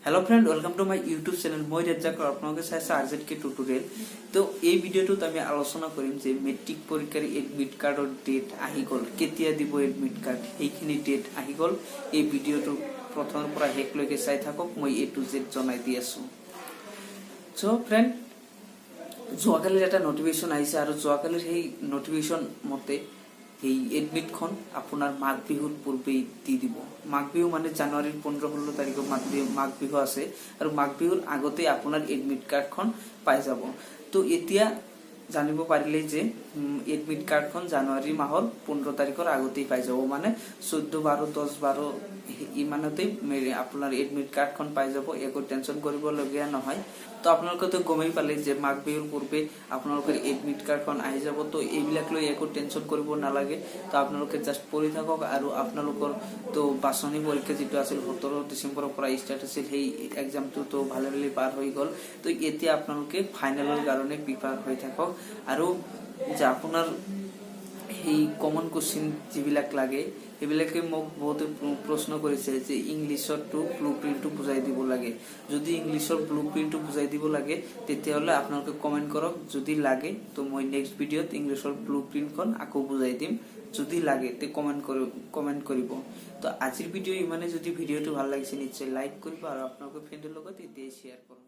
hello friend welcome to my YouTube channel मैं ৰেজাক আপনাদেৰ সাথে rzktutorial তো এই ভিডিওটোত আমি আলোচনা কৰিম যে মেট্ৰিক পৰীক্ষাৰ এডমিট কাৰ্ডৰ ডেট আহি গল কেতিয়া দিব এডমিট কাৰ্ড এইখিনি ডেট আহি গল এই ভিডিওটো প্ৰথমৰ পৰা হেকলৈকে চাই থাকক মই এ টু জেড জনাই দি আছো সো ফ্রেন্ড যোৱাকালি এটা নোটিফিকেশন আহিছে আৰু যোৱাকালিৰ সেই নোটিফিকেশন মতে এই এডমিট খন আপনার মাঘ বিহুর পূর্বেই দি দিব মাঘ বিহু মানে জানুয়ারির 15-16 তারিখে মাঘ বিহু আছে আর মাঘ বিহুর আগতে আপনার এডমিট কার্ড খন পাই যাব তো এতিয়া জানিব পাৰিলে যে এডমিট কাৰ্ড খন জানুয়াৰি মাহৰ 15 তাৰিখৰ আগতেই পাই যাব মানে 14 12 10 12 ইমানতেই আপনাৰ এডমিট কাৰ্ড খন পাই যাব একো টেনশন কৰিব লগিয়া নহয় তো আপোনালোকে তো গমেই পালে যে মাঘ বিহুৰ পূৰ্বে আপোনালোকৰ এডমিট কাৰ্ড খন আহি যাব তো এইবিলাক লৈ একো টেনশন কৰিব নালাগে তো আপোনালোকে জাস্ট পঢ়ি থাকক আৰু আপোনালোকৰ তো বাছনি পৰীক্ষা যেটো আছিল 17 ডিসেম্বৰৰ পৰা ষ্টাৰ্ট আছিল সেই এক্সামটো তো ভালে ভালে পাৰ হৈ গল তো এতিয়া আপোনালোকে ফাইনালৰ কাৰণে প্ৰিপেয়াৰ হৈ থাকক আৰু যে আপোনাৰ এই কমন কোশ্চেন যিবিলাক লাগে এবিলাকে মোক বহুত প্ৰশ্ন কৰিছে যে ইংলিশৰ টু ব্লুপ্ৰিন্টটো বুজাই দিব লাগে যদি ইংলিশৰ ব্লুপ্ৰিন্টটো বুজাই দিব লাগে তেতিয়াহলে আপোনালোকে কমেন্ট কৰক যদি লাগে তো মই নেক্সট ভিডিওত ইংলিশৰ ব্লুপ্ৰিন্টখন আকৌ বুজাই দিম যদি লাগে তে কমেন্ট কৰিব তো আজিৰ ভিডিও ইমানে যদি ভিডিওটো ভাল লাগিছে নিশ্চয় লাইক কৰিব আৰু আপোনালোকৰ ফ্ৰেণ্ডৰ লগত এতিয়াই শেয়াৰ কৰক